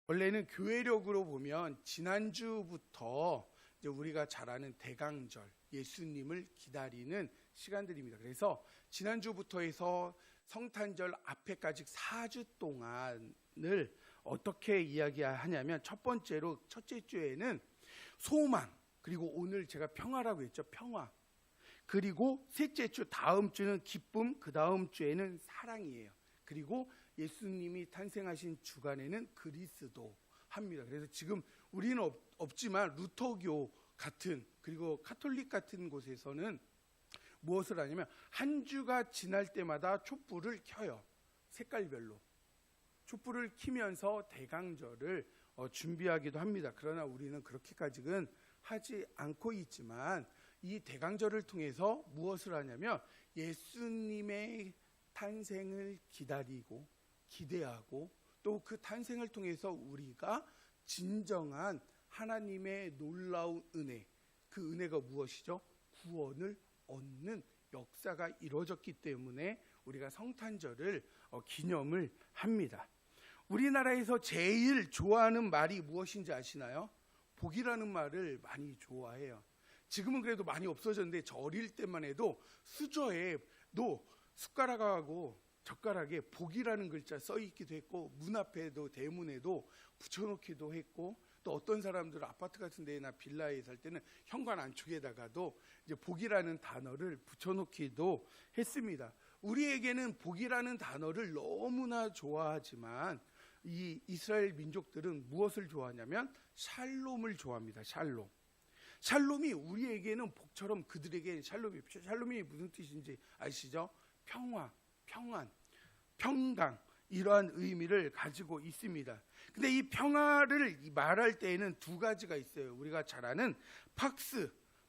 원래는 교회력으로 보면 지난주부터 이제 우리가 잘 아는 대강절, 예수님을 기다리는 시간들입니다. 그래서 지난주부터 해서 성탄절 앞에까지 4주 동안을 어떻게 이야기하냐면, 첫 번째로 첫째 주에는 소망, 그리고 오늘 제가 평화라고 했죠. 평화. 그리고 셋째 주, 다음 주는 기쁨, 그 다음 주에는 사랑이에요. 그리고 예수님이 탄생하신 주간에는 그리스도 합니다. 그래서 지금 우리는 없지만 루터교 같은, 그리고 카톨릭 같은 곳에서는 무엇을 하냐면 한 주가 지날 때마다 촛불을 켜요. 색깔별로 촛불을 켜면서 대강절을 준비하기도 합니다. 그러나 우리는 그렇게까지는 하지 않고 있지만, 이 대강절을 통해서 무엇을 하냐면 예수님의 탄생을 기다리고 기대하고, 또 그 탄생을 통해서 우리가 진정한 하나님의 놀라운 은혜, 그 은혜가 무엇이죠? 구원을 얻는 역사가 이루어졌기 때문에 우리가 성탄절을 기념을 합니다. 우리나라에서 제일 좋아하는 말이 무엇인지 아시나요? 복이라는 말을 많이 좋아해요. 지금은 그래도 많이 없어졌는데, 저 어릴 때만 해도 수저에도 숟가락하고 젓가락에 복이라는 글자 써 있기도 했고, 문 앞에도 대문에도 붙여놓기도 했고, 또 어떤 사람들은 아파트 같은 데나 빌라에 살 때는 현관 안쪽에다가도 이제 복이라는 단어를 붙여놓기도 했습니다. 우리에게는 복이라는 단어를 너무나 좋아하지만, 이 이스라엘 민족들은 무엇을 좋아하냐면 샬롬을 좋아합니다. 샬롬. 샬롬이 우리에게는 복처럼 그들에게는 샬롬이 무슨 뜻인지 아시죠? 평화, 평안, 평강, 이러한 의미를 가지고 있습니다. 근데 이 평화를 말할 때에는 두 가지가 있어요. 우리가 잘 아는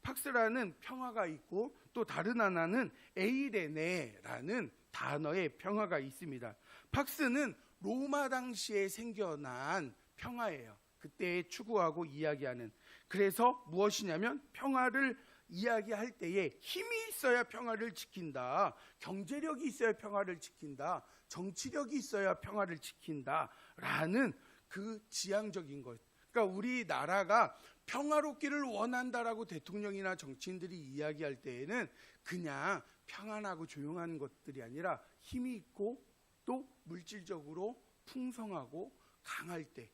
팍스라는 평화가 있고, 또 다른 하나는 에이레네라는 단어의 평화가 있습니다. 팍스는 로마 당시에 생겨난 평화예요. 그때 추구하고 이야기하는. 그래서 무엇이냐면 평화를 이야기할 때에 힘이 있어야 평화를 지킨다, 경제력이 있어야 평화를 지킨다, 정치력이 있어야 평화를 지킨다라는 그 지향적인 것. 그러니까 우리나라가 평화롭기를 원한다라고 대통령이나 정치인들이 이야기할 때에는 그냥 평안하고 조용한 것들이 아니라 힘이 있고 또 물질적으로 풍성하고 강할 때,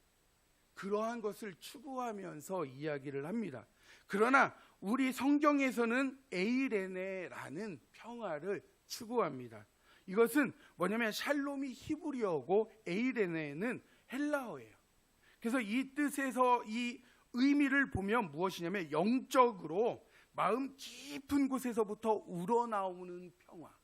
그러한 것을 추구하면서 이야기를 합니다. 그러나 우리 성경에서는 에이레네라는 평화를 추구합니다. 이것은 뭐냐면 샬롬이 히브리어고 에이레네는 헬라어예요. 그래서 이 뜻에서 이 의미를 보면 무엇이냐면 영적으로 마음 깊은 곳에서부터 우러나오는 평화.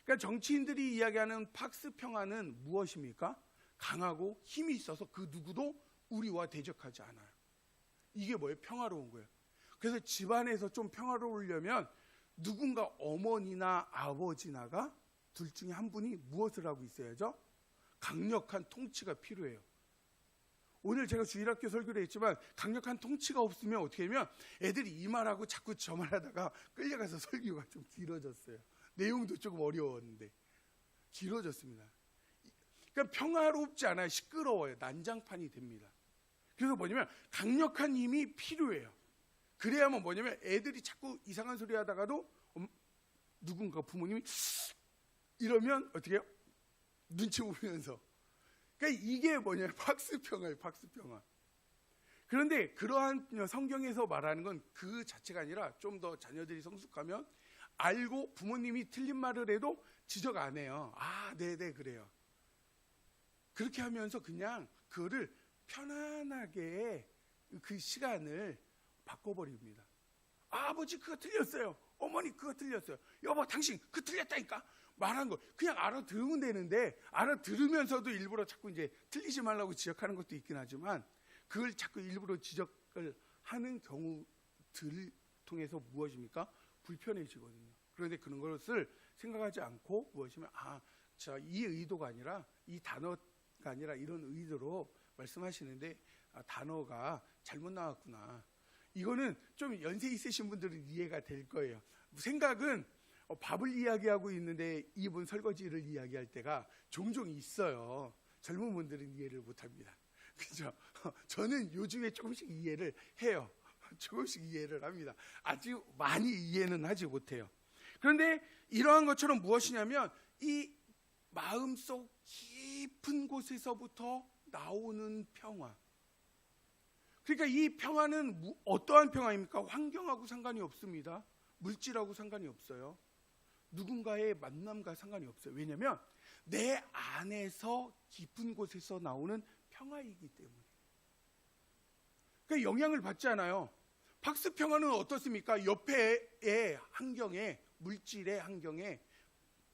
그러니까 정치인들이 이야기하는 팍스 평화는 무엇입니까? 강하고 힘이 있어서 그 누구도 우리와 대적하지 않아요. 이게 뭐예요? 평화로운 거예요. 그래서 집안에서 좀 평화로우려면 누군가 어머니나 아버지나가 둘 중에 한 분이 무엇을 하고 있어야죠? 강력한 통치가 필요해요. 오늘 제가 주일학교 설교를 했지만 강력한 통치가 없으면 어떻게 하면 애들이 이 말하고 자꾸 저 말하다가 끌려가서 설교가 좀 길어졌어요. 내용도 조금 어려웠는데 길어졌습니다. 그러니까 평화롭지 않아요. 시끄러워요. 난장판이 됩니다. 그래서 뭐냐면 강력한 힘이 필요해요. 그래야만 뭐냐면 애들이 자꾸 이상한 소리 하다가도 누군가 부모님이 이러면 어떻게 해요? 눈치 보면서. 그러니까 이게 뭐냐면 팍스평화예요. 팍스평화. 그런데 그러한 성경에서 말하는 건 그 자체가 아니라, 좀 더 자녀들이 성숙하면 알고 부모님이 틀린 말을 해도 지적 안 해요. 아, 네네 그래요. 그렇게 하면서 그냥 그거를 편안하게 그 시간을 바꿔버립니다. 아버지 그거 틀렸어요. 어머니 그거 틀렸어요. 여보 당신 그거 틀렸다니까. 말한 거 그냥 알아들으면 되는데, 알아들으면서도 일부러 자꾸 이제 틀리지 말라고 지적하는 것도 있긴 하지만, 그걸 자꾸 일부러 지적을 하는 경우들을 통해서 무엇입니까? 불편해지거든요. 그런데 그런 것을 생각하지 않고 무엇이면 이 의도가 아니라, 이 단어가 아니라 이런 의도로 말씀하시는데 단어가 잘못 나왔구나. 이거는 좀 연세 있으신 분들은 이해가 될 거예요. 생각은 밥을 이야기하고 있는데 이분 설거지를 이야기할 때가 종종 있어요. 젊은 분들은 이해를 못합니다. 그죠? 저는 요즘에 조금씩 이해를 해요. 조금씩 이해를 합니다. 아주 많이 이해는 하지 못해요. 그런데 이러한 것처럼 무엇이냐면 이 마음속 깊은 곳에서부터 나오는 평화. 그러니까 이 평화는 어떠한 평화입니까? 환경하고 상관이 없습니다. 물질하고 상관이 없어요. 누군가의 만남과 상관이 없어요. 왜냐하면 내 안에서 깊은 곳에서 나오는 평화이기 때문에. 그러니까 영향을 받지 않아요. 박스 평화는 어떻습니까? 옆에의 환경에, 물질의 환경에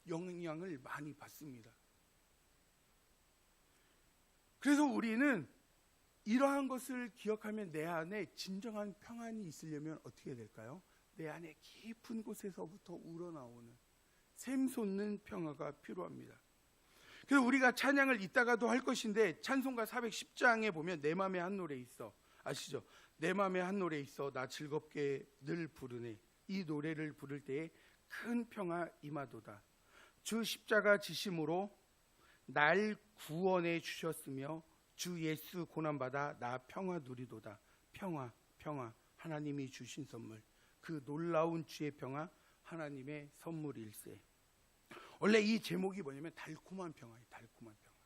영향을 많이 받습니다. 그래서 우리는 이러한 것을 기억하면 내 안에 진정한 평안이 있으려면 어떻게 될까요? 내 안에 깊은 곳에서부터 우러나오는 샘솟는 평화가 필요합니다. 그래서 우리가 찬양을 이따가도 할 것인데 찬송가 410장에 보면 내 맘에 한 노래 있어. 아시죠? 내 맘에 한 노래 있어 나 즐겁게 늘 부르네. 이 노래를 부를 때에 큰 평화 임하도다. 주 십자가 지심으로 날 구원해 주셨으며 주 예수 고난받아 나 평화 누리도다. 평화, 평화, 하나님이 주신 선물. 그 놀라운 주의 평화, 하나님의 선물일세. 원래 이 제목이 뭐냐면 달콤한 평화예요. 달콤한 평화.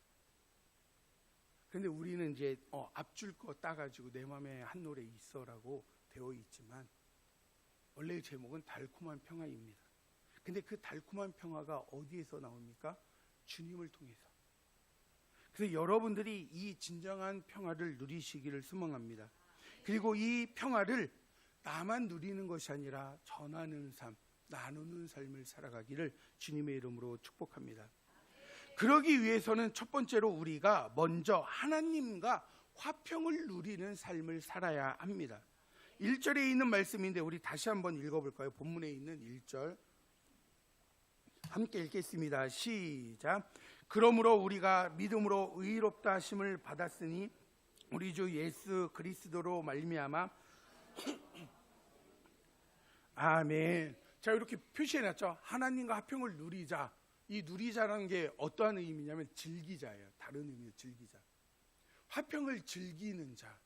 그런데 우리는 이제 앞줄 거 따가지고 내 맘에 한 노래 있어라고 되어 있지만 원래의 제목은 달콤한 평화입니다. 근데 그 달콤한 평화가 어디에서 나옵니까? 주님을 통해서. 그래서 여러분들이 이 진정한 평화를 누리시기를 소망합니다. 그리고 이 평화를 나만 누리는 것이 아니라 전하는 삶, 나누는 삶을 살아가기를 주님의 이름으로 축복합니다. 그러기 위해서는 첫 번째로 우리가 먼저 하나님과 화평을 누리는 삶을 살아야 합니다. 1절에 있는 말씀인데 우리 다시 한번 읽어볼까요? 본문에 있는 1절 함께 읽겠습니다. 시작. 그러므로 우리가 믿음으로 의롭다 하심을 받았으니 우리 주 예수 그리스도로 말미암아 아멘. 자, 이렇게 표시해놨죠. 하나님과 화평을 누리자. 이 누리자라는 게 어떠한 의미냐면 즐기자예요. 다른 의미로 즐기자. 화평을 즐기는 자.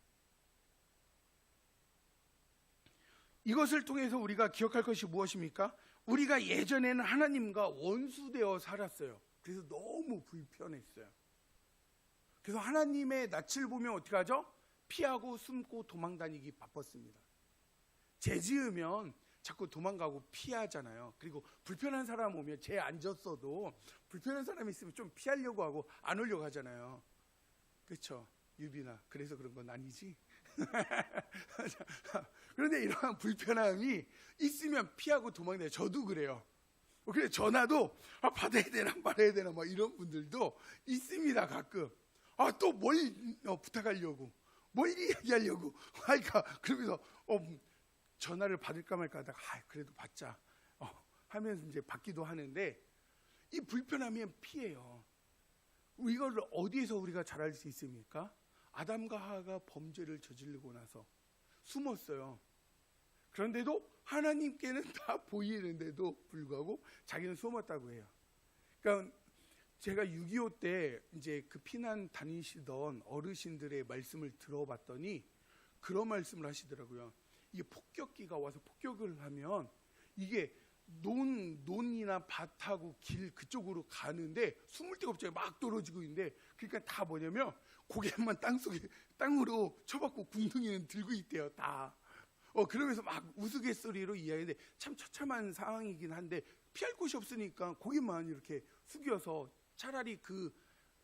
이것을 통해서 우리가 기억할 것이 무엇입니까? 우리가 예전에는 하나님과 원수되어 살았어요. 그래서 너무 불편했어요. 그래서 하나님의 낯을 보면 어떻게 하죠? 피하고 숨고 도망다니기 바빴습니다. 죄 지으면 자꾸 도망가고 피하잖아요. 그리고 불편한 사람 오면 죄 안 졌어도 불편한 사람이 있으면 좀 피하려고 하고 안 오려고 하잖아요. 그렇죠? 유빈아, 그래서 그런 건 아니지? 그런데 이러한 불편함이 있으면 피하고 도망다녀요. 저도 그래요. 그래 전화도 받아야 되나 말아야 되나 뭐 이런 분들도 있습니다. 가끔 또 뭘 부탁하려고 뭘 이야기하려고 그러니까 그러면서 전화를 받을까 말까 하다가 그래도 받자 하면서 이제 받기도 하는데 이 불편하면 피해요. 이걸 어디에서 우리가 잘 알 수 있습니까? 아담과 하와가 범죄를 저지르고 나서 숨었어요. 그런데도 하나님께는 다 보이는데도 불구하고 자기는 숨었다고 해요. 그러니까 제가 6.25 때 이제 그 피난 다니시던 어르신들의 말씀을 들어봤더니 그런 말씀을 하시더라고요. 이게 폭격기가 와서 폭격을 하면 이게 논이나 밭하고 길 그쪽으로 가는데 숨을 데가 없잖아요. 막 떨어지고 있는데 그러니까 다 뭐냐면 고개만 땅으로 쳐박고 궁둥이는 들고 있대요. 다. 그러면서 막 우스갯소리로 이야기하는데 참 처참한 상황이긴 한데 피할 곳이 없으니까 고개만 이렇게 숙여서 차라리 그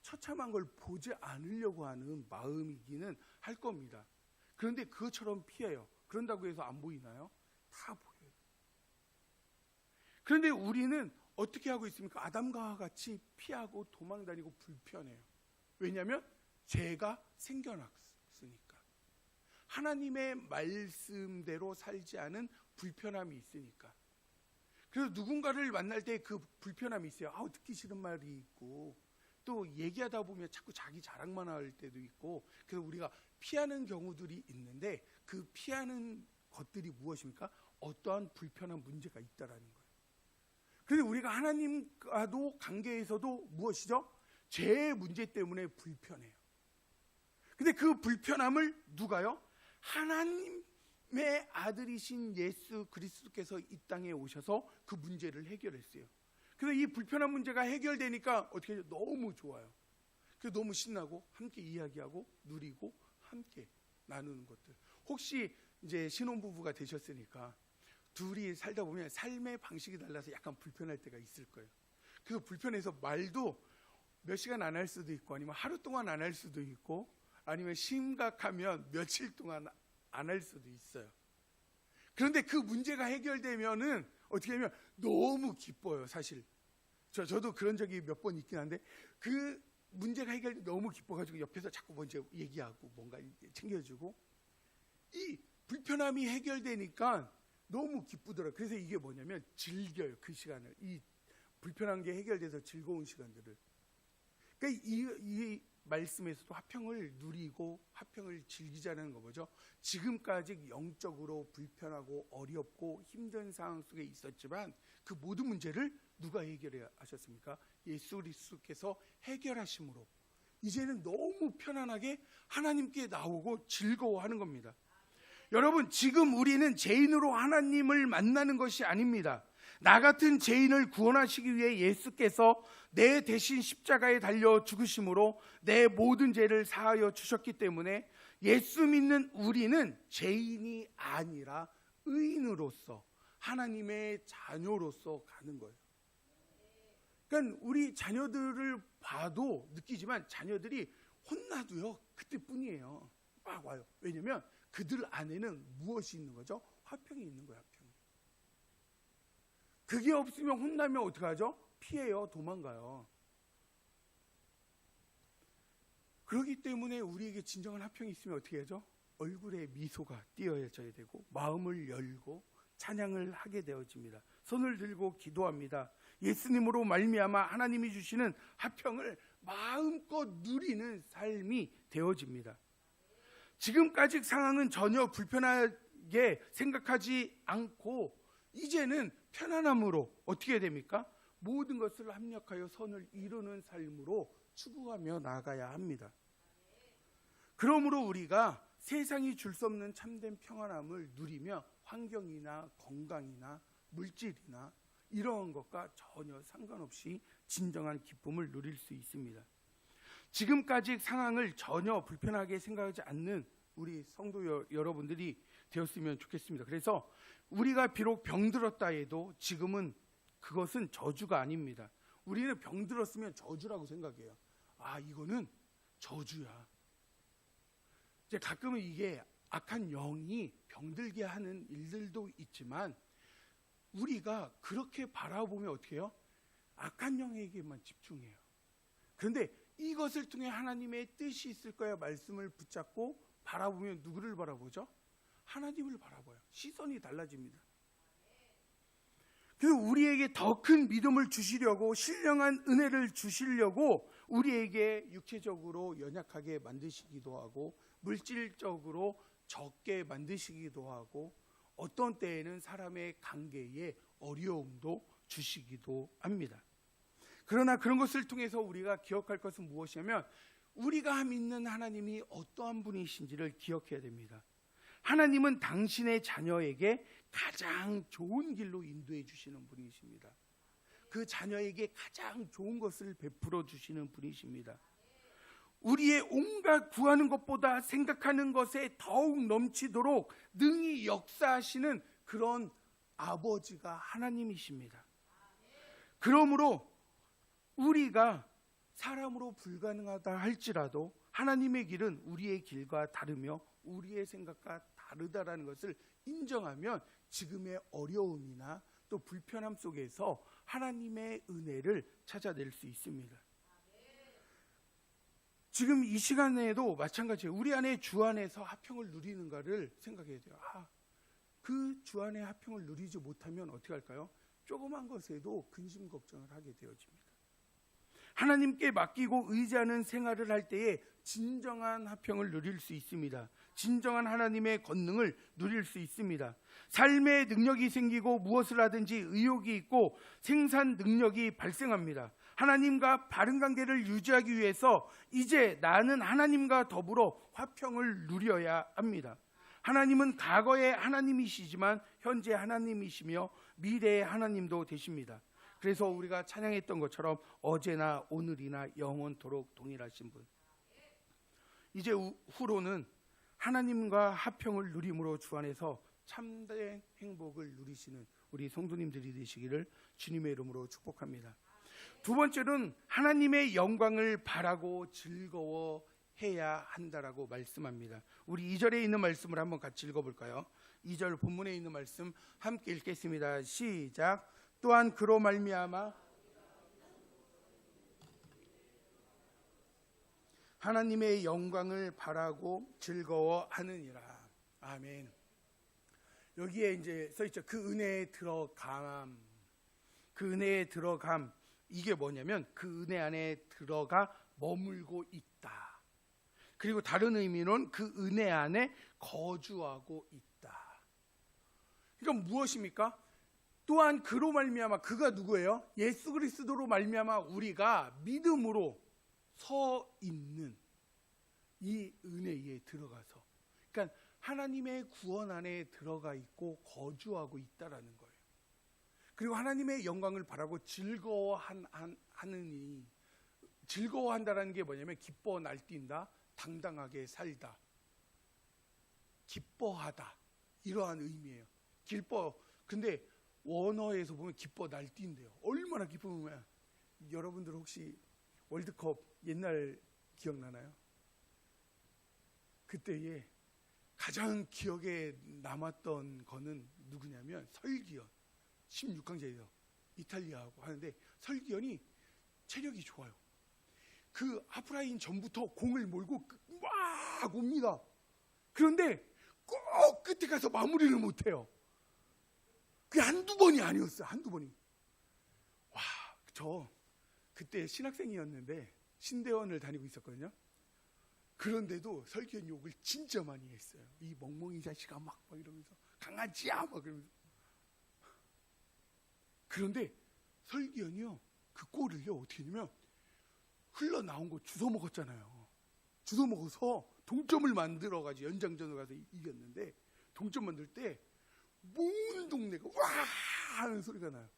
처참한 걸 보지 않으려고 하는 마음이기는 할 겁니다. 그런데 그것처럼 피해요. 그런다고 해서 안 보이나요? 다 보여요. 그런데 우리는 어떻게 하고 있습니까? 아담과 같이 피하고 도망다니고 불편해요. 왜냐하면 죄가 생겨났으니까. 하나님의 말씀대로 살지 않은 불편함이 있으니까. 그래서 누군가를 만날 때 그 불편함이 있어요. 듣기 싫은 말이 있고 또 얘기하다 보면 자꾸 자기 자랑만 할 때도 있고 그래서 우리가 피하는 경우들이 있는데 그 피하는 것들이 무엇입니까? 어떠한 불편한 문제가 있다라는 거예요. 그런데 우리가 하나님과도 관계에서도 무엇이죠? 죄의 문제 때문에 불편해요. 근데 그 불편함을 누가요? 하나님의 아들이신 예수 그리스도께서 이 땅에 오셔서 그 문제를 해결했어요. 그래서 이 불편한 문제가 해결되니까 어떻게 해요? 너무 좋아요. 그래서 너무 신나고 함께 이야기하고 누리고 함께 나누는 것들. 혹시 이제 신혼부부가 되셨으니까 둘이 살다 보면 삶의 방식이 달라서 약간 불편할 때가 있을 거예요. 그 불편해서 말도 몇 시간 안 할 수도 있고, 아니면 하루 동안 안 할 수도 있고, 아니면 심각하면 며칠 동안 안 할 수도 있어요. 그런데 그 문제가 해결되면은 어떻게 하면 너무 기뻐요. 사실 저도 그런 적이 몇 번 있긴 한데, 그 문제가 해결돼 너무 기뻐가지고 옆에서 자꾸 먼저 얘기하고 뭔가 챙겨주고, 이 불편함이 해결되니까 너무 기쁘더라고요. 그래서 이게 뭐냐면 즐겨요. 그 시간을, 이 불편한 게 해결돼서 즐거운 시간들을. 그러니까 이 말씀에서도 화평을 누리고 화평을 즐기자는 거죠. 지금까지 영적으로 불편하고 어렵고 힘든 상황 속에 있었지만 그 모든 문제를 누가 해결해 하셨습니까? 예수 그리스도께서 해결하심으로 이제는 너무 편안하게 하나님께 나오고 즐거워하는 겁니다. 여러분, 지금 우리는 죄인으로 하나님을 만나는 것이 아닙니다. 나 같은 죄인을 구원하시기 위해 예수께서 내 대신 십자가에 달려 죽으심으로 내 모든 죄를 사하여 주셨기 때문에 예수 믿는 우리는 죄인이 아니라 의인으로서 하나님의 자녀로서 가는 거예요. 그러니까 우리 자녀들을 봐도 느끼지만 자녀들이 혼나도요 그때뿐이에요. 막 와요. 왜냐하면 그들 안에는 무엇이 있는 거죠? 화평이 있는 거예요. 화평. 그게 없으면 혼나면 어떡하죠? 피해요. 도망가요. 그렇기 때문에 우리에게 진정한 화평이 있으면 어떻게 하죠? 얼굴에 미소가 띄어져야 되고 마음을 열고 찬양을 하게 되어집니다. 손을 들고 기도합니다. 예수님으로 말미암아 하나님이 주시는 화평을 마음껏 누리는 삶이 되어집니다. 지금까지 상황은 전혀 불편하게 생각하지 않고 이제는 편안함으로 어떻게 됩니까? 모든 것을 합력하여 선을 이루는 삶으로 추구하며 나아가야 합니다. 그러므로 우리가 세상이 줄 수 없는 참된 평안함을 누리며 환경이나 건강이나 물질이나 이러한 것과 전혀 상관없이 진정한 기쁨을 누릴 수 있습니다. 지금까지 상황을 전혀 불편하게 생각하지 않는 우리 성도 여러분들이 되었으면 좋겠습니다. 그래서 우리가 비록 병들었다 해도 지금은 그것은 저주가 아닙니다. 우리는 병들었으면 저주라고 생각해요. 아, 이거는 저주야. 이제 가끔은 이게 악한 영이 병들게 하는 일들도 있지만 우리가 그렇게 바라보면 어떻게 해요? 악한 영에게만 집중해요. 그런데 이것을 통해 하나님의 뜻이 있을 거야 말씀을 붙잡고 바라보면 누구를 바라보죠? 하나님을 바라봐요. 시선이 달라집니다. 그래서 우리에게 더 큰 믿음을 주시려고, 신령한 은혜를 주시려고 우리에게 육체적으로 연약하게 만드시기도 하고 물질적으로 적게 만드시기도 하고 어떤 때에는 사람의 관계에 어려움도 주시기도 합니다. 그러나 그런 것을 통해서 우리가 기억할 것은 무엇이냐면 우리가 믿는 하나님이 어떠한 분이신지를 기억해야 됩니다. 하나님은 당신의 자녀에게 가장 좋은 길로 인도해 주시는 분이십니다. 그 자녀에게 가장 좋은 것을 베풀어 주시는 분이십니다. 우리의 온갖 구하는 것보다 생각하는 것에 더욱 넘치도록 능히 역사하시는 그런 아버지가 하나님이십니다. 그러므로 우리가 사람으로 불가능하다 할지라도 하나님의 길은 우리의 길과 다르며 우리의 생각과 다르다라는 것을 인정하면 지금의 어려움이나 또 불편함 속에서 하나님의 은혜를 찾아낼 수 있습니다. 지금 이 시간에도 마찬가지예요. 우리 안에 주 안에서 화평을 누리는가를 생각해야 돼요. 그 주 안에 화평을 누리지 못하면 어떻게 할까요? 조그만 것에도 근심 걱정을 하게 되어집니다. 하나님께 맡기고 의지하는 생활을 할 때에 진정한 화평을 누릴 수 있습니다. 진정한 하나님의 권능을 누릴 수 있습니다. 삶의 능력이 생기고 무엇을 하든지 의욕이 있고 생산 능력이 발생합니다. 하나님과 바른 관계를 유지하기 위해서 이제 나는 하나님과 더불어 화평을 누려야 합니다. 하나님은 과거의 하나님이시지만 현재 하나님이시며 미래의 하나님도 되십니다. 그래서 우리가 찬양했던 것처럼 어제나 오늘이나 영원토록 동일하신 분. 이제 후로는 하나님과 화평을 누림으로 주 안에서 참된 행복을 누리시는 우리 성도님들이 되시기를 주님의 이름으로 축복합니다. 두 번째는 하나님의 영광을 바라고 즐거워해야 한다라고 말씀합니다. 우리 2절에 있는 말씀을 한번 같이 읽어볼까요? 2절 본문에 있는 말씀 함께 읽겠습니다. 시작. 또한 그로 말미암아 하나님의 영광을 바라고 즐거워하느니라. 아멘. 여기에 이제 써 있죠. 그 은혜에 들어감. 그 은혜에 들어감. 이게 뭐냐면 그 은혜 안에 들어가 머물고 있다. 그리고 다른 의미로는 그 은혜 안에 거주하고 있다. 그러니까 무엇입니까? 또한 그로 말미암아, 그가 누구예요? 예수 그리스도로 말미암아 우리가 믿음으로 서 있는 이 은혜에 들어가서, 그러니까 하나님의 구원 안에 들어가 있고 거주하고 있다라는 거예요. 그리고 하나님의 영광을 바라고 즐거워하느니, 즐거워한다라는 게 뭐냐면 기뻐 날뛴다, 당당하게 살다, 기뻐하다, 이러한 의미예요. 근데 원어에서 보면 기뻐 날뛴대요. 얼마나 기쁘면, 여러분들 혹시 월드컵 옛날 기억나나요? 그때에 가장 기억에 남았던 거는 누구냐면 설기현. 16강전에서 이탈리아하고 하는데 설기현이 체력이 좋아요. 그 하프라인 전부터 공을 몰고 막 옵니다. 그런데 꼭 끝에 가서 마무리를 못해요. 그게 한두 번이 아니었어요. 한두 번이. 와, 저 그때 신학생이었는데 신대원을 다니고 있었거든요. 그런데도 설기현 욕을 진짜 많이 했어요. 이 멍멍이 자식아 막 이러면서, 강아지야 막 그러면서. 그런데 설기현이요, 그 골을요 어떻게 했냐면 흘러나온 거 주워 먹었잖아요. 주워 먹어서 동점을 만들어가지고 연장전으로 가서 이겼는데, 동점 만들 때 온 동네가 와 하는 소리가 나요.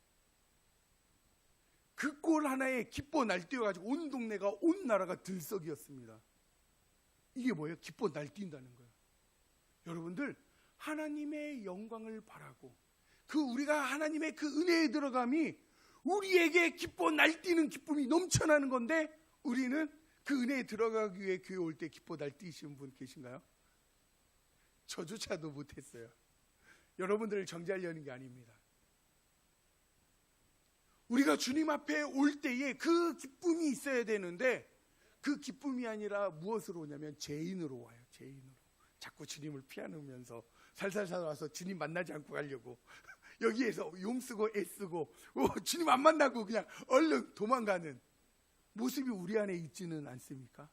그 골 하나에 기뻐 날뛰어가지고 온 동네가, 온 나라가 들썩이었습니다. 이게 뭐예요? 기뻐 날뛴다는 거예요. 여러분들, 하나님의 영광을 바라고 우리가 하나님의 그 은혜에 들어감이 우리에게 기뻐 날뛰는 기쁨이 넘쳐나는 건데, 우리는 그 은혜에 들어가기 위해 교회 올 때 기뻐 날뛰시는 분 계신가요? 저조차도 못했어요. 여러분들을 정죄하려는 게 아닙니다. 우리가 주님 앞에 올 때에 그 기쁨이 있어야 되는데, 그 기쁨이 아니라 무엇으로 오냐면 죄인으로 와요. 죄인으로. 자꾸 주님을 피하면서 살살 살아와서 주님 만나지 않고 가려고 여기에서 용쓰고 애쓰고 주님 안 만나고 그냥 얼른 도망가는 모습이 우리 안에 있지는 않습니까?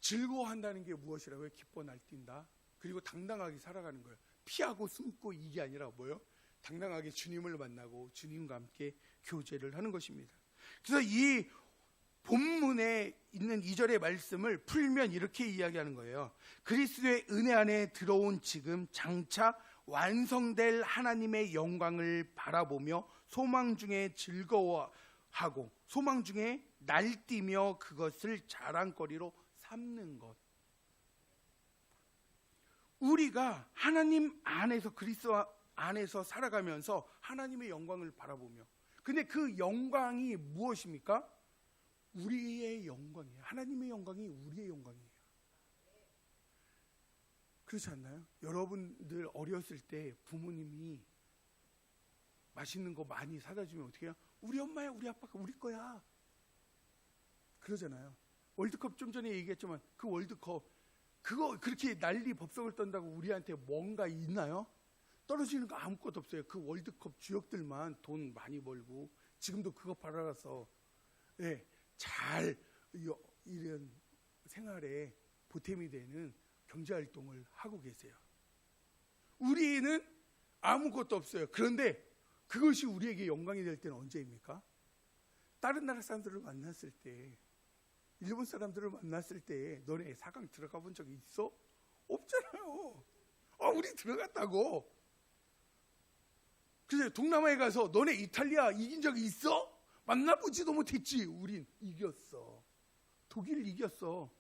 즐거워한다는 게 무엇이라고요? 기뻐 날뛴다. 그리고 당당하게 살아가는 거예요. 피하고 숨고 이게 아니라 뭐예요? 당당하게 주님을 만나고 주님과 함께 교제를 하는 것입니다. 그래서 이 본문에 있는 2절의 말씀을 풀면 이렇게 이야기하는 거예요. 그리스도의 은혜 안에 들어온 지금 장차 완성될 하나님의 영광을 바라보며 소망 중에 즐거워하고 소망 중에 날뛰며 그것을 자랑거리로 삼는 것. 우리가 하나님 안에서, 그리스도 안에서 살아가면서 하나님의 영광을 바라보며, 근데 그 영광이 무엇입니까? 우리의 영광이에요. 하나님의 영광이 우리의 영광이에요. 그렇지 않나요? 여러분들 어렸을 때 부모님이 맛있는 거 많이 사다 주면 어떻게 해요? 우리 엄마야, 우리 아빠가 우리 거야, 그러잖아요. 월드컵 좀 전에 얘기했지만 그 월드컵 그거 그렇게 난리 법석을 떤다고 우리한테 뭔가 있나요? 떨어지는 거 아무것도 없어요. 그 월드컵 주역들만 돈 많이 벌고 지금도 그거 팔아서 잘 이런 생활에 보탬이 되는 경제활동을 하고 계세요. 우리는 아무것도 없어요. 그런데 그것이 우리에게 영광이 될 때는 언제입니까? 다른 나라 사람들을 만났을 때, 일본 사람들을 만났을 때 너네 4강 들어가 본 적이 있어? 없잖아요. 우리 들어갔다고. 그래서 동남아에 가서 너네 이탈리아 이긴 적이 있어? 만나보지도 못했지. 우린 이겼어. 독일을 이겼어.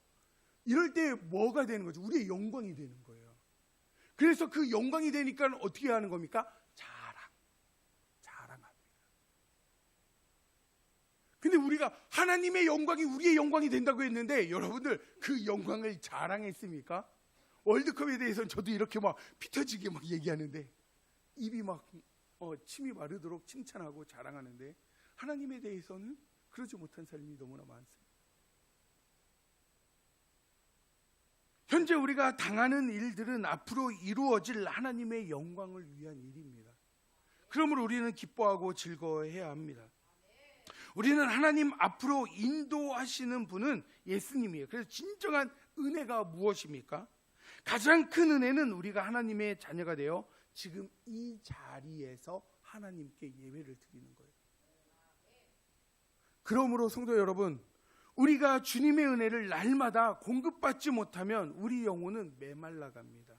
이럴 때 뭐가 되는 거죠? 우리의 영광이 되는 거예요. 그래서 그 영광이 되니까 어떻게 하는 겁니까? 자랑합니다. 근데 우리가 하나님의 영광이 우리의 영광이 된다고 했는데 여러분들 그 영광을 자랑했습니까? 월드컵에 대해서는 저도 이렇게 막 피 터지게 막 얘기하는데 입이 막 침이 마르도록 칭찬하고 자랑하는데 하나님에 대해서는 그러지 못한 삶이 너무나 많습니다. 현재 우리가 당하는 일들은 앞으로 이루어질 하나님의 영광을 위한 일입니다. 그러므로 우리는 기뻐하고 즐거워해야 합니다. 우리는 하나님 앞으로 인도하시는 분은 예수님이에요. 그래서 진정한 은혜가 무엇입니까? 가장 큰 은혜는 우리가 하나님의 자녀가 되어 지금 이 자리에서 하나님께 예배를 드리는 거예요. 그러므로 성도 여러분, 우리가 주님의 은혜를 날마다 공급받지 못하면 우리 영혼은 메말라 갑니다.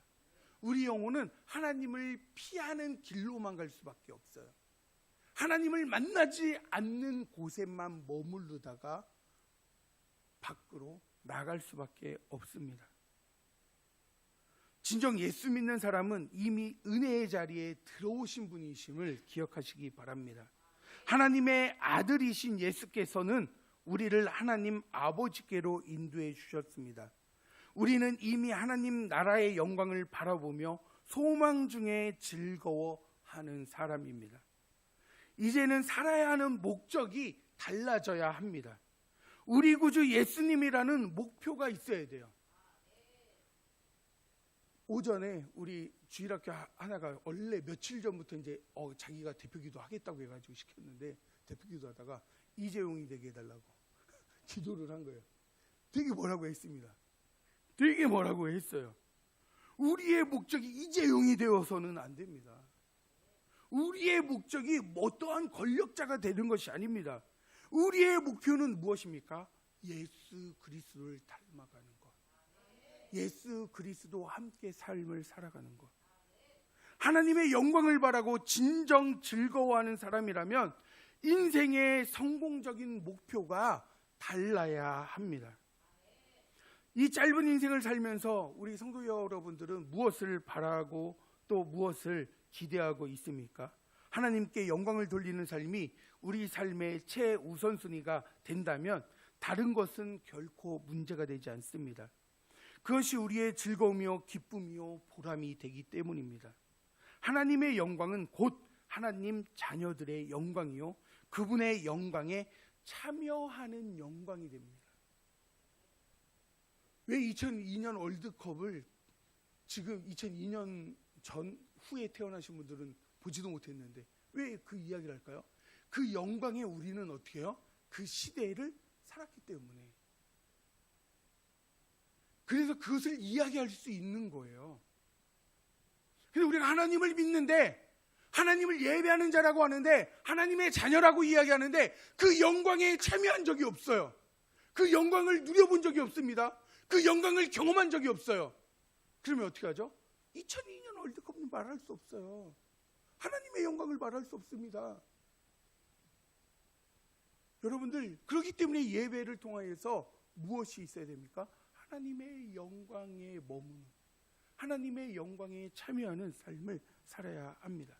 우리 영혼은 하나님을 피하는 길로만 갈 수밖에 없어요. 하나님을 만나지 않는 곳에만 머무르다가 밖으로 나갈 수밖에 없습니다. 진정 예수 믿는 사람은 이미 은혜의 자리에 들어오신 분이심을 기억하시기 바랍니다. 하나님의 아들이신 예수께서는 우리를 하나님 아버지께로 인도해 주셨습니다. 우리는 이미 하나님 나라의 영광을 바라보며 소망 중에 즐거워하는 사람입니다. 이제는 살아야 하는 목적이 달라져야 합니다. 우리 구주 예수님이라는 목표가 있어야 돼요. 오전에 우리 주일학교 하나가 원래 며칠 전부터 이제 자기가 대표기도 하겠다고 해가지고 시켰는데 대표기도 하다가 이재용이 되게 해달라고 기도를 한 거예요. 되게 뭐라고 했습니다. 되게 뭐라고 했어요. 우리의 목적이 이재용이 되어서는 안 됩니다. 우리의 목적이 어떠한 권력자가 되는 것이 아닙니다. 우리의 목표는 무엇입니까? 예수 그리스도를 닮아가는 것. 예수 그리스도와 함께 삶을 살아가는 것. 하나님의 영광을 바라고 진정 즐거워하는 사람이라면 인생의 성공적인 목표가 달라야 합니다. 이 짧은 인생을 살면서 우리 성도 여러분들은 무엇을 바라고 또 무엇을 기대하고 있습니까? 하나님께 영광을 돌리는 삶이 우리 삶의 최우선순위가 된다면 다른 것은 결코 문제가 되지 않습니다. 그것이 우리의 즐거움이요 기쁨이요 보람이 되기 때문입니다. 하나님의 영광은 곧 하나님 자녀들의 영광이요 그분의 영광에 참여하는 영광이 됩니다. 왜 2002년 월드컵을 지금 2002년 전 후에 태어나신 분들은 보지도 못했는데 왜 그 이야기를 할까요? 그 영광에 우리는 어떻게 해요? 그 시대를 살았기 때문에. 그래서 그것을 이야기할 수 있는 거예요. 근데 우리가 하나님을 믿는데 하나님을 예배하는 자라고 하는데 하나님의 자녀라고 이야기하는데 그 영광에 참여한 적이 없어요. 그 영광을 누려본 적이 없습니다. 그 영광을 경험한 적이 없어요. 그러면 어떻게 하죠? 2002년 월드컵은 말할 수 없어요. 하나님의 영광을 말할 수 없습니다. 여러분들 그렇기 때문에 예배를 통하여서 무엇이 있어야 됩니까? 하나님의 영광에 머무는 하나님의 영광에 참여하는 삶을 살아야 합니다.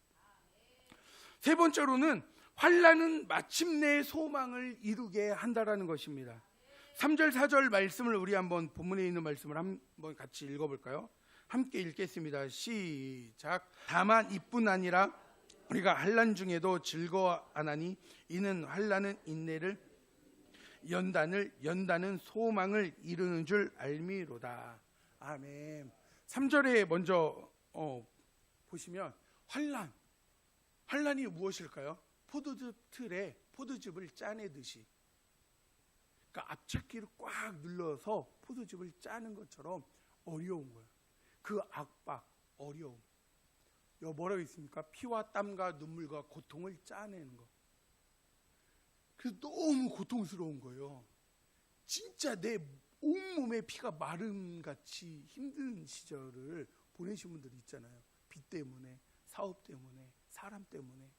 세 번째로는 환난은 마침내 소망을 이루게 한다라는 것입니다. 3절 4절 말씀을 우리 한번 본문에 있는 말씀을 한번 같이 읽어볼까요? 함께 읽겠습니다. 시작. 다만 이뿐 아니라 우리가 환난 중에도 즐거워하나니 이는 환난은 인내를 연다는 소망을 이루는 줄 알미로다. 아멘. 3절에 먼저 보시면 환난이 무엇일까요? 포도즙 틀에 포도즙을 짜내듯이, 그러니까 앞잡기를 꽉 눌러서 포도즙을 짜는 것처럼 어려운 거예요. 그 압박, 어려움. 뭐라고 있습니까? 피와 땀과 눈물과 고통을 짜내는 것. 그래서 너무 고통스러운 거예요. 진짜 내 온몸에 피가 마름같이 힘든 시절을 보내신 분들이 있잖아요. 빚 때문에, 사업 때문에, 사람 때문에,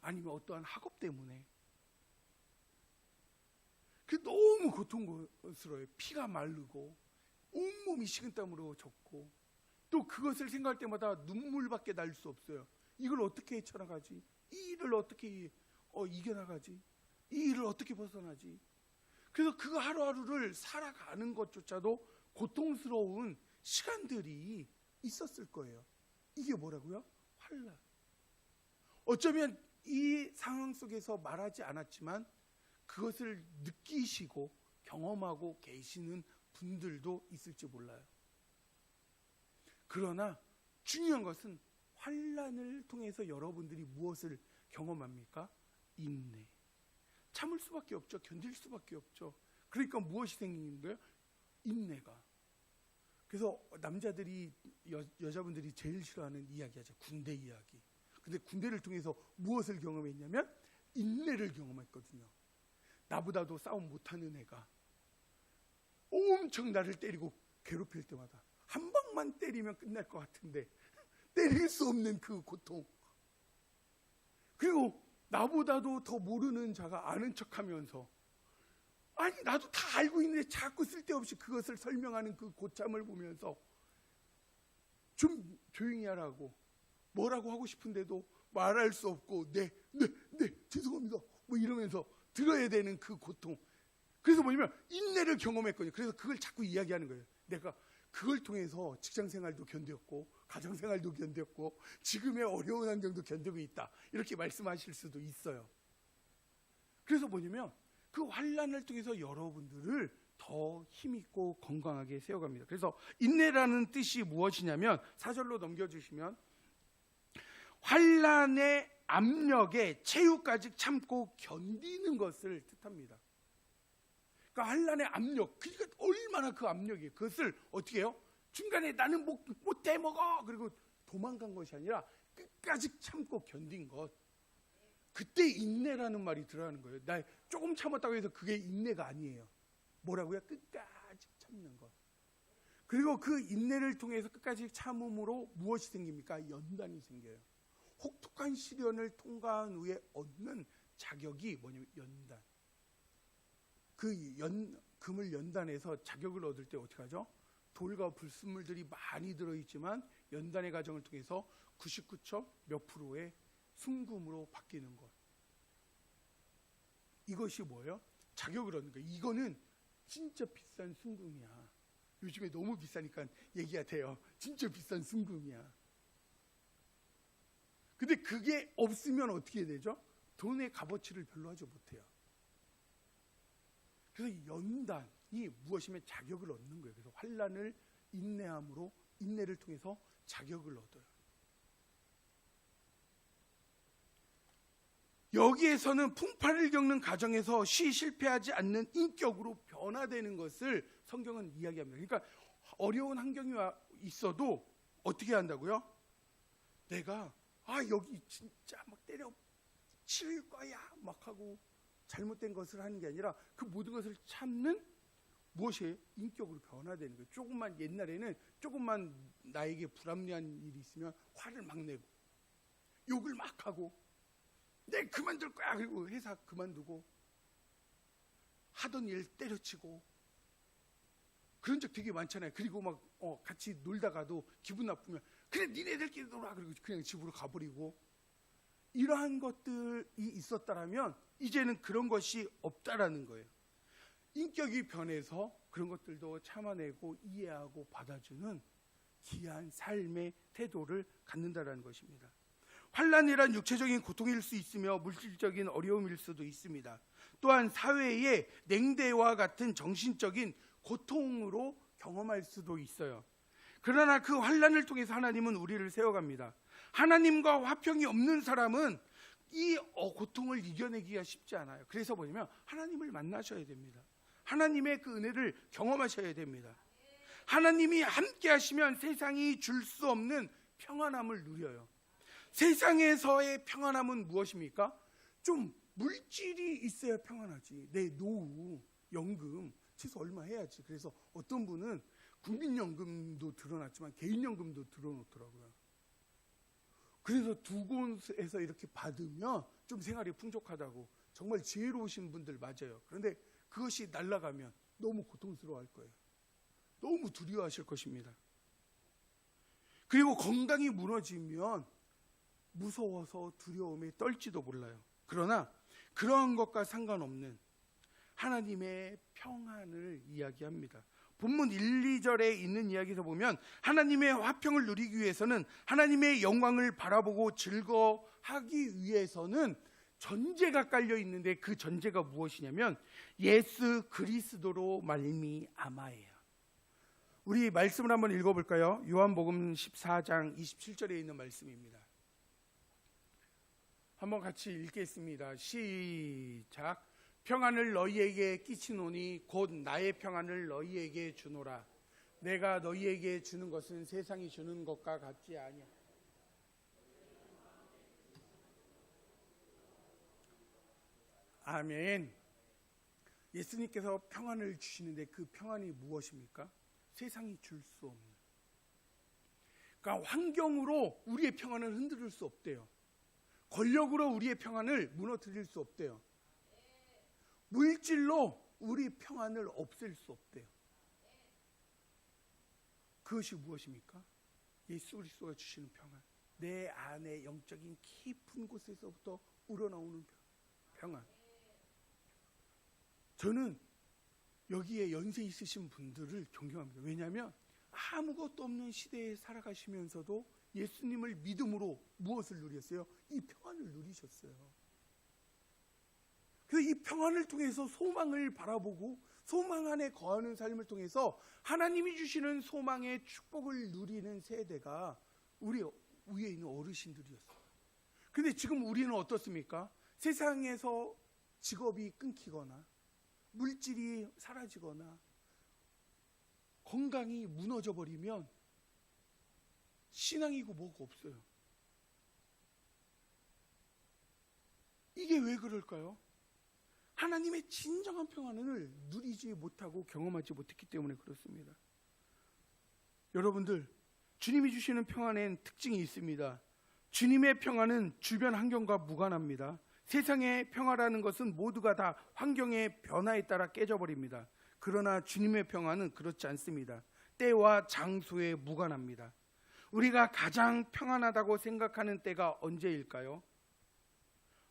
아니면 어떠한 학업 때문에. 그 너무 고통스러워요. 피가 마르고 온몸이 식은땀으로 젖고, 또 그것을 생각할 때마다 눈물밖에 날 수 없어요. 이걸 어떻게 헤쳐나가지? 이 일을 어떻게 이겨나가지? 이 일을 어떻게 벗어나지? 그래서 그 하루하루를 살아가는 것조차도 고통스러운 시간들이 있었을 거예요. 이게 뭐라고요? 환난. 어쩌면 이 상황 속에서 말하지 않았지만 그것을 느끼시고 경험하고 계시는 분들도 있을지 몰라요. 그러나 중요한 것은 환난을 통해서 여러분들이 무엇을 경험합니까? 인내. 참을 수밖에 없죠. 견딜 수밖에 없죠. 그러니까 무엇이 생기는 거예요? 인내가. 그래서 남자들이 여자분들이 제일 싫어하는 이야기하죠. 군대 이야기. 근데 군대를 통해서 무엇을 경험했냐면 인내를 경험했거든요. 나보다도 싸움 못하는 애가 엄청 나를 때리고 괴롭힐 때마다 한 방만 때리면 끝날 것 같은데 때릴 수 없는 그 고통. 그리고 나보다도 더 모르는 자가 아는 척하면서, 아니 나도 다 알고 있는데 자꾸 쓸데없이 그것을 설명하는 그 고참을 보면서 좀 조용히 하라고 뭐라고 하고 싶은데도 말할 수 없고 네 죄송합니다 뭐 이러면서 들어야 되는 그 고통. 그래서 뭐냐면 인내를 경험했거든요. 그래서 그걸 자꾸 이야기하는 거예요. 내가 그걸 통해서 직장생활도 견뎠고 가정생활도 견뎠고 지금의 어려운 환경도 견디고 있다, 이렇게 말씀하실 수도 있어요. 그래서 뭐냐면 그 환난을 통해서 여러분들을 더 힘있고 건강하게 세워갑니다. 그래서 인내라는 뜻이 무엇이냐면 4절로 넘겨주시면 환난의 압력에 최후까지 참고 견디는 것을 뜻합니다. 그러니까 환난의 압력, 그러니까 얼마나 그 압력이에요. 그것을 어떻게 해요? 중간에 나는 못해 먹어 그리고 도망간 것이 아니라 끝까지 참고 견딘 것. 그때 인내라는 말이 들어가는 거예요. 나 조금 참았다고 해서 그게 인내가 아니에요. 뭐라고요? 끝까지 참는 것. 그리고 그 인내를 통해서 끝까지 참음으로 무엇이 생깁니까? 연단이 생겨요. 혹독한 시련을 통과한 후에 얻는 자격이 뭐냐면 연단. 금을 연단해서 자격을 얻을 때 어떻게 하죠? 돌과 불순물들이 많이 들어있지만 연단의 과정을 통해서 99점 몇 프로의 순금으로 바뀌는 것. 이것이 뭐예요? 자격을 얻는 거예요. 이거는 진짜 비싼 순금이야. 요즘에 너무 비싸니까 얘기가 돼요. 진짜 비싼 순금이야. 근데 그게 없으면 어떻게 되죠? 돈의 값어치를 별로 하지 못해요. 그래서 연단이 무엇이면 자격을 얻는 거예요. 그래서 환난을 인내함으로, 인내를 통해서 자격을 얻어요. 여기에서는 풍파를 겪는 가정에서 실패하지 않는 인격으로 변화되는 것을 성경은 이야기합니다. 그러니까 어려운 환경이 있어도 어떻게 한다고요? 내가 여기 진짜 막 때려 칠 거야 막 하고 잘못된 것을 하는 게 아니라 그 모든 것을 참는 무엇이 인격으로 변화되는 거예요. 조금만 옛날에는 조금만 나에게 불합리한 일이 있으면 화를 막 내고 욕을 막 하고 내 그만둘 거야 그리고 회사 그만두고 하던 일 때려치고 그런 적 되게 많잖아요. 그리고 막 같이 놀다가도 기분 나쁘면 그래 니네들끼리 놀아 그리고 그냥 집으로 가버리고, 이러한 것들이 있었다라면 이제는 그런 것이 없다라는 거예요. 인격이 변해서 그런 것들도 참아내고 이해하고 받아주는 귀한 삶의 태도를 갖는다라는 것입니다. 환난이란 육체적인 고통일 수 있으며 물질적인 어려움일 수도 있습니다. 또한 사회의 냉대와 같은 정신적인 고통으로 경험할 수도 있어요. 그러나 그 환난을 통해서 하나님은 우리를 세워갑니다. 하나님과 화평이 없는 사람은 이 고통을 이겨내기가 쉽지 않아요. 그래서 뭐냐면 하나님을 만나셔야 됩니다. 하나님의 그 은혜를 경험하셔야 됩니다. 하나님이 함께 하시면 세상이 줄 수 없는 평안함을 누려요. 세상에서의 평안함은 무엇입니까? 좀 물질이 있어야 평안하지. 내 노후, 연금 최소 얼마 해야지. 그래서 어떤 분은 국민연금도 드러났지만 개인연금도 드러놓더라고요. 그래서 두 곳에서 이렇게 받으면 좀 생활이 풍족하다고. 정말 지혜로우신 분들 맞아요. 그런데 그것이 날아가면 너무 고통스러워할 거예요. 너무 두려워하실 것입니다. 그리고 건강이 무너지면 무서워서 두려움에 떨지도 몰라요. 그러나 그러한 것과 상관없는 하나님의 평안을 이야기합니다. 본문 1, 2절에 있는 이야기에서 보면 하나님의 화평을 누리기 위해서는, 하나님의 영광을 바라보고 즐거워하기 위해서는 전제가 깔려 있는데, 그 전제가 무엇이냐면 예수 그리스도로 말미암아예요. 우리 말씀을 한번 읽어볼까요? 요한복음 14장 27절에 있는 말씀입니다. 한번 같이 읽겠습니다. 시작. 평안을 너희에게 끼치노니 곧 나의 평안을 너희에게 주노라. 내가 너희에게 주는 것은 세상이 주는 것과 같지 아니야. 아멘. 예수님께서 평안을 주시는데 그 평안이 무엇입니까? 세상이 줄 수 없는. 그러니까 환경으로 우리의 평안을 흔들 수 없대요. 권력으로 우리의 평안을 무너뜨릴 수 없대요. 물질로 우리 평안을 없앨 수 없대요. 그것이 무엇입니까? 예수 그리스도가 주시는 평안. 내 안에 영적인 깊은 곳에서부터 우러나오는 평안. 저는 여기에 연세 있으신 분들을 존경합니다. 왜냐하면 아무것도 없는 시대에 살아가시면서도 예수님을 믿음으로 무엇을 누렸어요? 이 평안을 누리셨어요. 그래서 이 평안을 통해서 소망을 바라보고 소망 안에 거하는 삶을 통해서 하나님이 주시는 소망의 축복을 누리는 세대가 우리 위에 있는 어르신들이었어요. 그런데 지금 우리는 어떻습니까? 세상에서 직업이 끊기거나 물질이 사라지거나 건강이 무너져 버리면 신앙이고 뭐가 없어요. 이게 왜 그럴까요? 하나님의 진정한 평안을 누리지 못하고 경험하지 못했기 때문에 그렇습니다. 여러분들, 주님이 주시는 평안엔 특징이 있습니다. 주님의 평안은 주변 환경과 무관합니다. 세상의 평화라는 것은 모두가 다 환경의 변화에 따라 깨져버립니다. 그러나 주님의 평안은 그렇지 않습니다. 때와 장소에 무관합니다. 우리가 가장 평안하다고 생각하는 때가 언제일까요?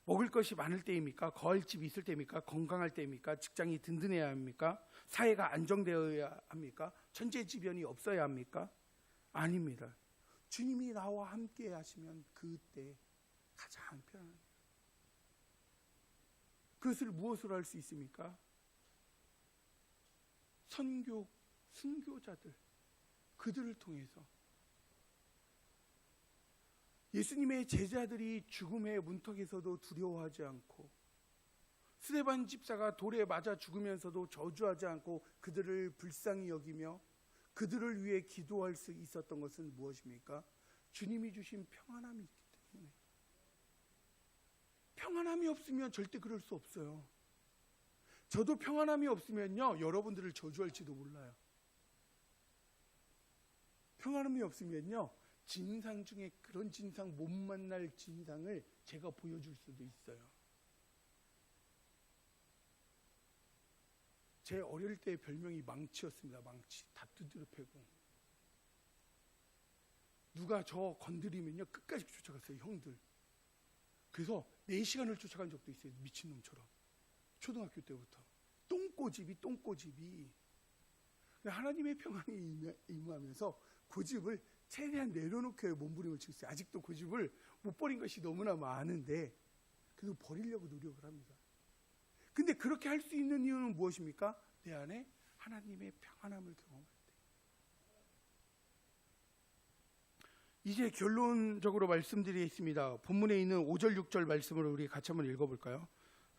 먹을 것이 많을 때입니까? 거할 집이 있을 때입니까? 건강할 때입니까? 직장이 든든해야 합니까? 사회가 안정되어야 합니까? 천재지변이 없어야 합니까? 아닙니다. 주님이 나와 함께 하시면 그때 가장 편안합니다. 그것을 무엇으로 할 수 있습니까? 선교, 순교자들, 그들을 통해서 예수님의 제자들이 죽음의 문턱에서도 두려워하지 않고, 스데반 집사가 돌에 맞아 죽으면서도 저주하지 않고 그들을 불쌍히 여기며 그들을 위해 기도할 수 있었던 것은 무엇입니까? 주님이 주신 평안함이 있기 때문에. 평안함이 없으면 절대 그럴 수 없어요. 저도 평안함이 없으면요, 여러분들을 저주할지도 몰라요. 평안함이 없으면요, 진상 중에 그런 진상, 못 만날 진상을 제가 보여줄 수도 있어요. 제 어릴 때 별명이 망치였습니다. 망치. 다 두드려 패고. 누가 저 건드리면요, 끝까지 쫓아갔어요, 형들. 그래서 4시간을 쫓아간 적도 있어요, 미친놈처럼. 초등학교 때부터. 똥꼬집이. 하나님의 평안이 임하면서 고집을 최대한 내려놓고 몸부림을 치고 있어요. 아직도 고집을 못 버린 것이 너무나 많은데 그래도 버리려고 노력을 합니다. 근데 그렇게 할 수 있는 이유는 무엇입니까? 내 안에 하나님의 평안함을 경험할 때. 이제 결론적으로 말씀드리겠습니다. 본문에 있는 5절 6절 말씀을 우리 같이 한번 읽어볼까요?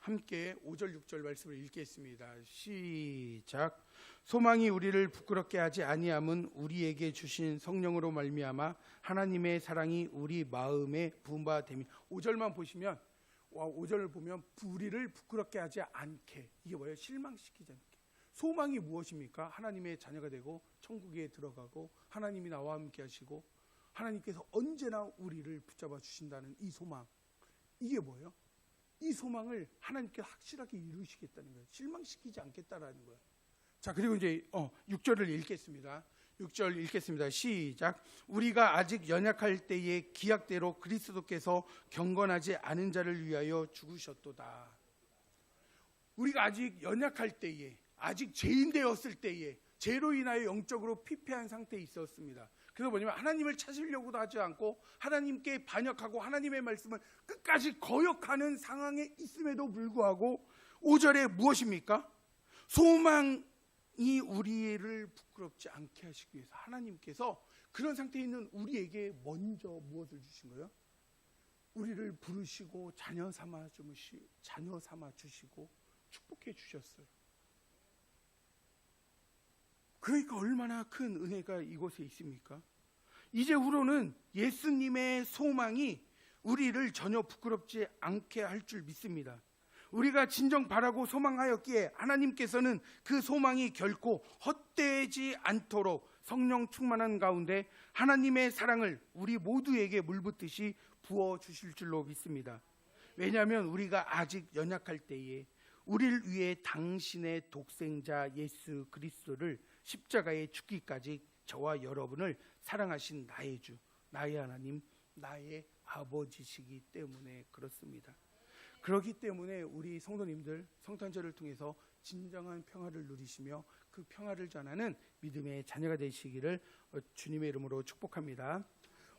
함께 5절 6절 말씀을 읽겠습니다. 시작. 소망이 우리를 부끄럽게 하지 아니함은 우리에게 주신 성령으로 말미암아 하나님의 사랑이 우리 마음에 부은 바 됨이. 5절만 보시면 5절을 보면 우리를 부끄럽게 하지 않게, 이게 뭐예요? 실망시키지 않게. 소망이 무엇입니까? 하나님의 자녀가 되고 천국에 들어가고 하나님이 나와 함께 하시고 하나님께서 언제나 우리를 붙잡아 주신다는 이 소망, 이게 뭐예요? 이 소망을 하나님께서 확실하게 이루시겠다는 거예요. 실망시키지 않겠다라는 거예요. 자, 그리고 이제 6절을 읽겠습니다. 6절 읽겠습니다. 시작. 우리가 아직 연약할 때에 기약대로 그리스도께서 경건하지 않은 자를 위하여 죽으셨도다. 우리가 아직 연약할 때에, 아직 죄인 되었을 때에 죄로 인하여 영적으로 피폐한 상태에 있었습니다. 그래서 뭐냐면 하나님을 찾으려고도 하지 않고 하나님께 반역하고 하나님의 말씀을 끝까지 거역하는 상황에 있음에도 불구하고 5절에 무엇입니까? 소망이 우리를 부끄럽지 않게 하시기 위해서 하나님께서 그런 상태에 있는 우리에게 먼저 무엇을 주신 거예요? 우리를 부르시고 자녀 삼아 주시고 축복해 주셨어요. 그러니까 얼마나 큰 은혜가 이곳에 있습니까? 이제후로는 예수님의 소망이 우리를 전혀 부끄럽지 않게 할 줄 믿습니다. 우리가 진정 바라고 소망하였기에 하나님께서는 그 소망이 결코 헛되지 않도록 성령 충만한 가운데 하나님의 사랑을 우리 모두에게 물붓듯이 부어주실 줄로 믿습니다. 왜냐하면 우리가 아직 연약할 때에 우리를 위해 당신의 독생자 예수 그리스도를 십자가에 죽기까지 저와 여러분을 사랑하신 나의 주, 나의 하나님, 나의 아버지시기 때문에 그렇습니다. 그렇기 때문에 우리 성도님들 성탄절을 통해서 진정한 평화를 누리시며 그 평화를 전하는 믿음의 자녀가 되시기를 주님의 이름으로 축복합니다.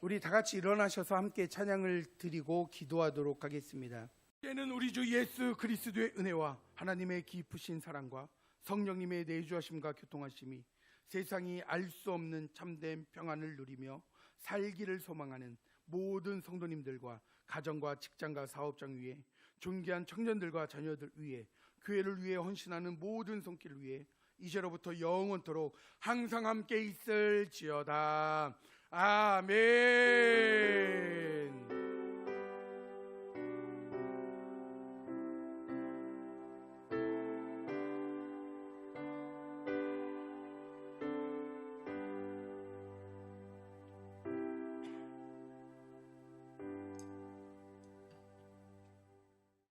우리 다 같이 일어나셔서 함께 찬양을 드리고 기도하도록 하겠습니다. 이제는 우리 주 예수 그리스도의 은혜와 하나님의 깊으신 사랑과 성령님의 내주하심과 교통하심이 세상이 알 수 없는 참된 평안을 누리며 살기를 소망하는 모든 성도님들과 가정과 직장과 사업장 위에 존귀한 청년들과 자녀들 위에 교회를 위해 헌신하는 모든 손길을 위해 이제로부터 영원토록 항상 함께 있을지어다. 아멘.